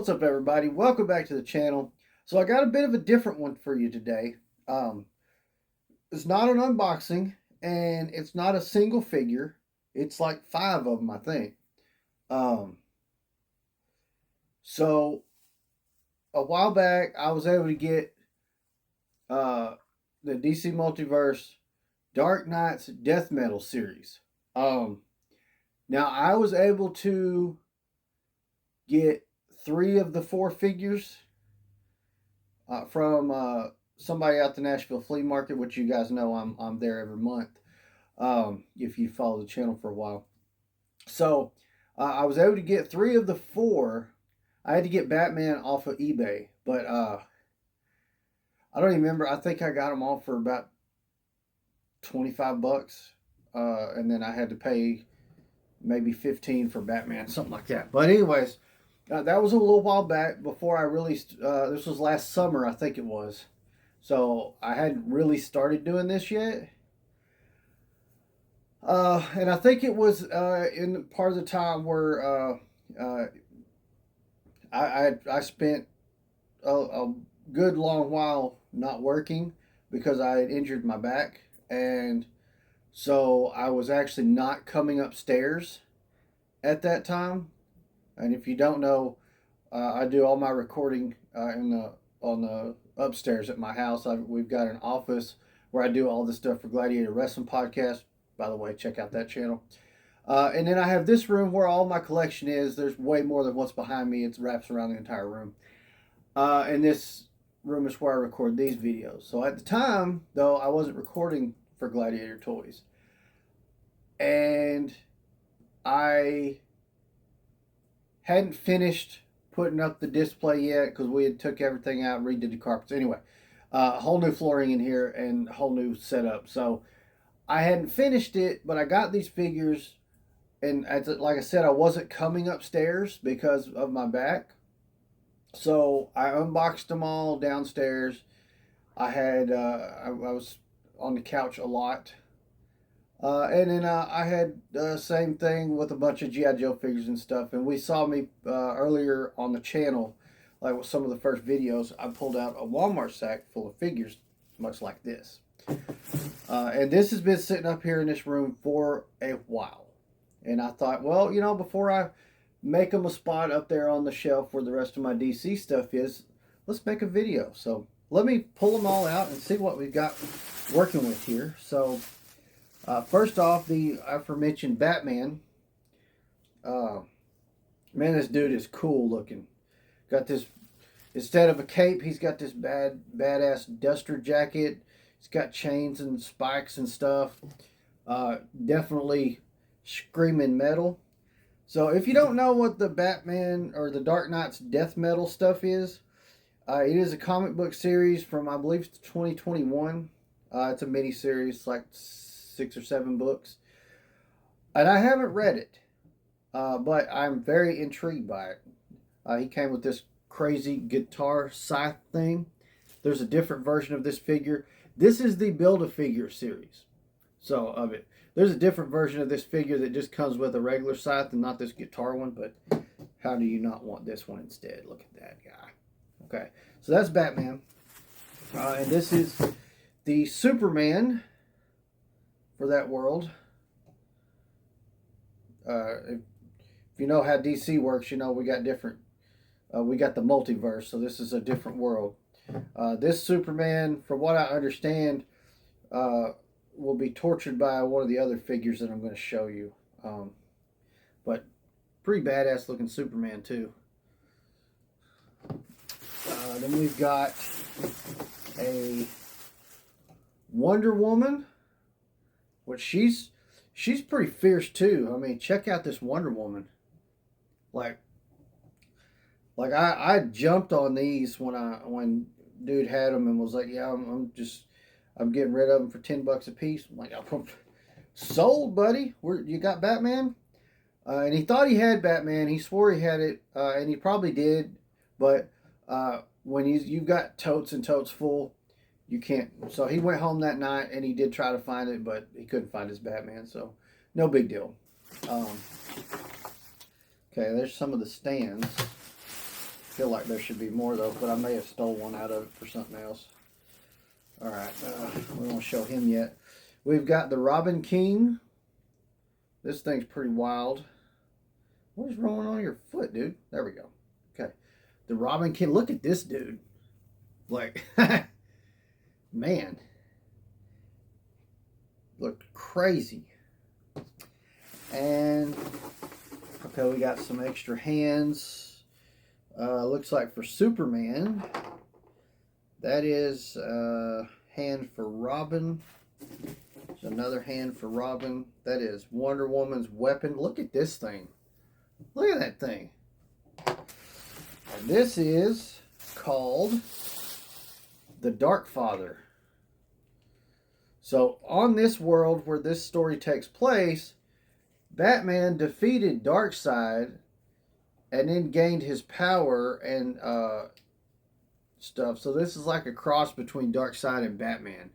What's up, everybody? Welcome back to the channel. So I got a bit of a different one for you today. It's not an unboxing, and it's not a single figure. It's like 5 of them, I think. So a while back, I was able to get the DC Multiverse Dark Knight's Death Metal series. Now I was able to get 3 of the 4 figures from somebody out the Nashville Flea Market, which you guys know I'm there every month. If you follow the channel for a while, so I was able to get 3 of the 4. I had to get Batman off of eBay, but I don't even remember. I think I got them all for about $25, and then I had to pay maybe 15 for Batman, something like that. But anyways. That was a little while back before I released. This was last summer, I think it was. So I hadn't really started doing this yet. And I think it was in part of the time where I spent a good long while not working because I had injured my back. And so I was actually not coming upstairs at that time. And if you don't know, I do all my recording on the upstairs at my house. We've got an office where I do all this stuff for Gladiator Wrestling Podcast. By the way, check out that channel. And then I have this room where all my collection is. There's way more than what's behind me. It wraps around the entire room. And this room is where I record these videos. So at the time, though, I wasn't recording for Gladiator Toys. And I hadn't finished putting up the display yet because we had took everything out and redid the carpets. Anyway, whole new flooring in here and whole new setup. So I hadn't finished it, but I got these figures, and like I said, I wasn't coming upstairs because of my back. So I unboxed them all downstairs. I was on the couch a lot. And then I had the same thing with a bunch of G.I. Joe figures and stuff. And we saw me earlier on the channel, like with some of the first videos, I pulled out a Walmart sack full of figures, much like this. And this has been sitting up here in this room for a while. And I thought, well, you know, before I make them a spot up there on the shelf where the rest of my DC stuff is, let's make a video. So let me pull them all out and see what we've got working with here. So first off, the aforementioned Batman. Man, this dude is cool looking. Got this, instead of a cape, he's got this badass duster jacket. He's got chains and spikes and stuff. Definitely screaming metal. So if you don't know what the Batman or the Dark Knight's death metal stuff is, it is a comic book series from, I believe, 2021. It's a mini series, like 6 or 7 books, and I haven't read it, but I'm very intrigued by it. He came with this crazy guitar scythe thing. There's a different version of this figure. This is the Build-A-Figure series, so of it. There's a different version of this figure that just comes with a regular scythe and not this guitar one, but how do you not want this one instead? Look at that guy. Okay, so that's Batman, and this is the Superman for that world. If you know how DC works, you know we got different. We got the multiverse, so this is a different world. This Superman, from what I understand, will be tortured by one of the other figures that I'm going to show you. But pretty badass looking Superman too. Then we've got a Wonder Woman, which she's pretty fierce too. I mean, check out this Wonder Woman. Like I jumped on these when dude had them and was like, yeah, I'm getting rid of them for $10 a piece. I'm like, sold, buddy. You got Batman? And he thought he had Batman. He swore he had it, and he probably did. But when you've got totes and totes full, you can't. So he went home that night and he did try to find it, but he couldn't find his Batman. So no big deal. Okay, there's some of the stands. feel like there should be more though, but I may have stole one out of it for something else. All right, we won't show him yet. We've got the Robin King. This thing's pretty wild. What is wrong on your foot, dude? There we go. Okay, the Robin King. Look at this dude. Like, man, look crazy. And okay, we got some extra hands. Looks like for Superman, that is a hand for Robin. There's another hand for Robin. That is Wonder Woman's weapon. Look at this thing. Look at that thing. And this is called the Dark Father. So on this world where this story takes place, Batman defeated Darkseid and then gained his power and stuff. So this is like a cross between Darkseid and Batman.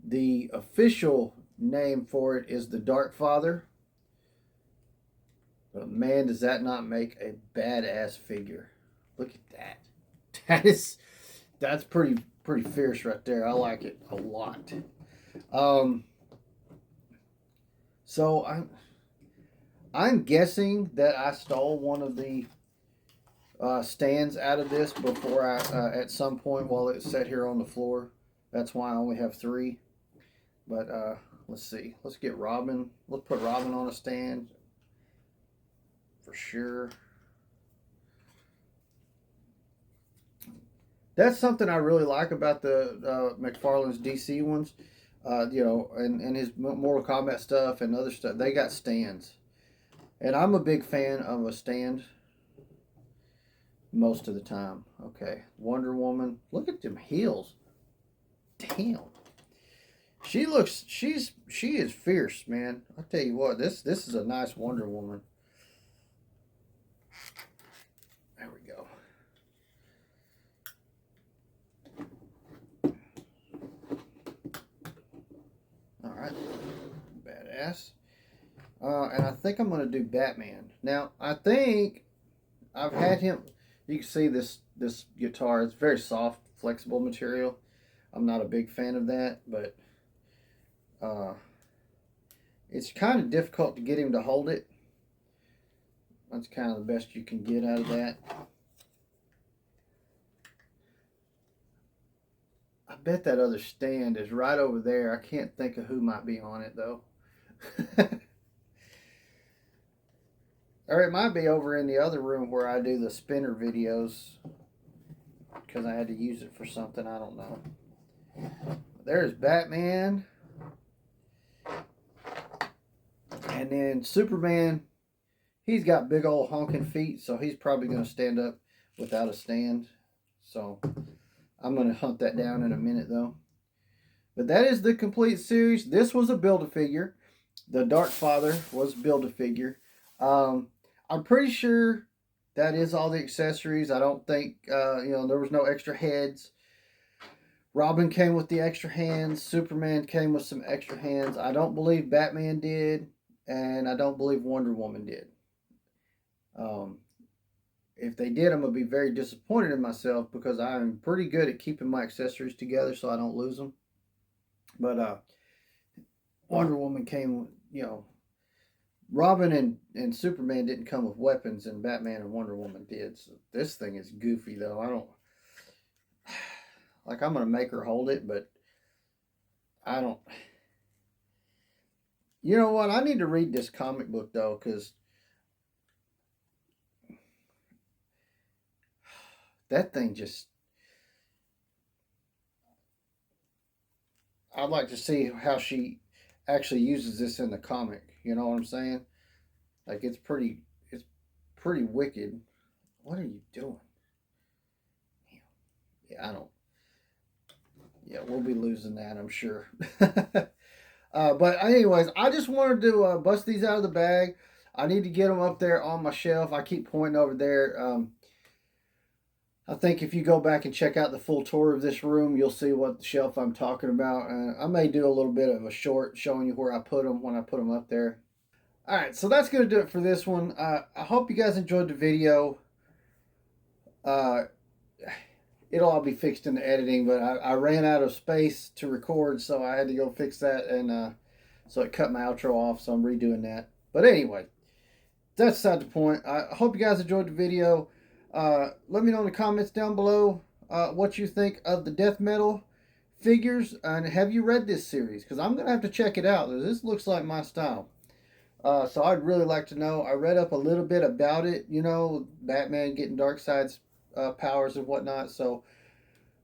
The official name for it is the Dark Father. But man, does that not make a badass figure. Look at that. That's pretty fierce right there. I like it a lot. So I'm guessing that I stole one of the stands out of this before I at some point while it sat here on the floor. That's why I only have 3. But let's see. Let's get Robin. Let's put Robin on a stand for sure. That's something I really like about the McFarlane's DC ones. You know, and his Mortal Kombat stuff and other stuff. They got stands. And I'm a big fan of a stand most of the time. Okay, Wonder Woman. Look at them heels. Damn. She is fierce, man. I tell you what, this is a nice Wonder Woman. There we go. All right, badass. And I think I'm going to do Batman. Now, I think I've had him. You can see this guitar. It's very soft, flexible material. I'm not a big fan of that, but it's kind of difficult to get him to hold it. That's kind of the best you can get out of that. I bet that other stand is right over there. I can't think of who might be on it, though. Or it might be over in the other room where I do the spinner videos, because I had to use it for something. I don't know. There's Batman. And then Superman, he's got big old honking feet, so he's probably going to stand up without a stand. So I'm going to hunt that down in a minute, though. But that is the complete series. This was a Build-A-Figure. The Dark Father was Build-A-Figure. I'm pretty sure that is all the accessories. I don't think, there was no extra heads. Robin came with the extra hands. Superman came with some extra hands. I don't believe Batman did. And I don't believe Wonder Woman did. If they did, I'm going to be very disappointed in myself because I'm pretty good at keeping my accessories together so I don't lose them. But Wonder Woman came, Robin and Superman didn't come with weapons, and Batman and Wonder Woman did. So this thing is goofy, though. I'm going to make her hold it, but I don't. You know what? I need to read this comic book, though, because that thing just. I'd like to see how she actually uses this in the comic. You know what I'm saying? Like, it's pretty wicked. What are you doing? Yeah, I don't. Yeah, we'll be losing that, I'm sure. But anyways, I just wanted to bust these out of the bag. I need to get them up there on my shelf. I keep pointing over there. I think if you go back and check out the full tour of this room, you'll see what shelf I'm talking about. I may do a little bit of a short showing you where I put them when I put them up there. All right, so that's going to do it for this one. I hope you guys enjoyed the video. Uh, it'll all be fixed in the editing, but I ran out of space to record, so I had to go fix that, and so it cut my outro off, so I'm redoing that. But anyway, that's beside the point. I hope you guys enjoyed the video. Let me know in the comments down below what you think of the death metal figures, and have you read this series? Because I'm going to have to check it out. This looks like my style. So I'd really like to know. I read up a little bit about it, you know, Batman getting Darkseid's powers and whatnot. So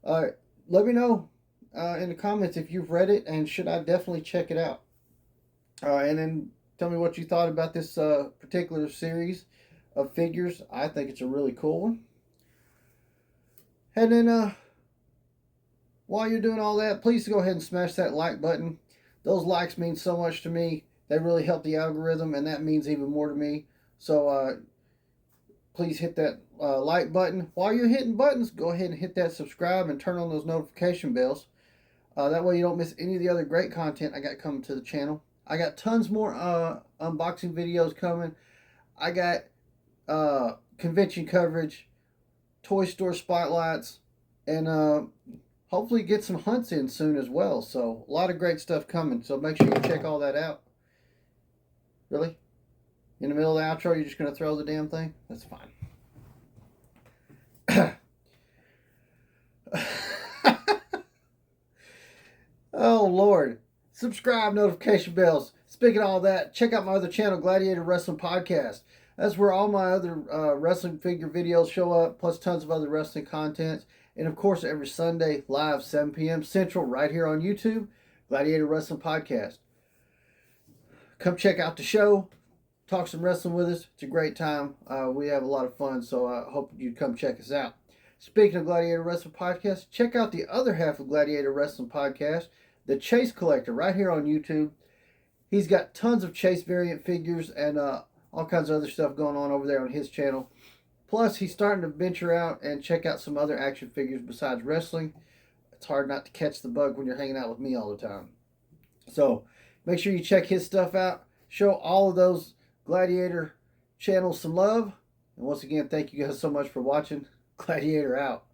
let me know in the comments if you've read it, and should I definitely check it out. And then tell me what you thought about this particular series of figures. I think it's a really cool one. And then while you're doing all that, please go ahead and smash that like button. Those likes mean so much to me. They really help the algorithm, and that means even more to me. So please hit that like button. While you're hitting buttons, go ahead and hit that subscribe and turn on those notification bells. That way you don't miss any of the other great content I got coming to the channel. I got tons more unboxing videos coming. I got convention coverage, toy store spotlights, and hopefully get some hunts in soon as well. So a lot of great stuff coming. So make sure you check all that out. Really? In the middle of the outro, you're just going to throw the damn thing? That's fine. Oh, Lord. Subscribe, notification bells. Speaking of all that, check out my other channel, Gladiator Wrestling Podcast. That's where all my other wrestling figure videos show up, plus tons of other wrestling content. And, of course, every Sunday, live, 7 p.m. Central, right here on YouTube, Gladiator Wrestling Podcast. Come check out the show. Talk some wrestling with us. It's a great time. We have a lot of fun, so I hope you come check us out. Speaking of Gladiator Wrestling Podcast, check out the other half of Gladiator Wrestling Podcast, the Chase Collector, right here on YouTube. He's got tons of Chase variant figures and all kinds of other stuff going on over there on his channel. Plus, he's starting to venture out and check out some other action figures besides wrestling. It's hard not to catch the bug when you're hanging out with me all the time. So, make sure you check his stuff out. Show all of those Gladiator channels some love. And once again, thank you guys so much for watching. Gladiator out.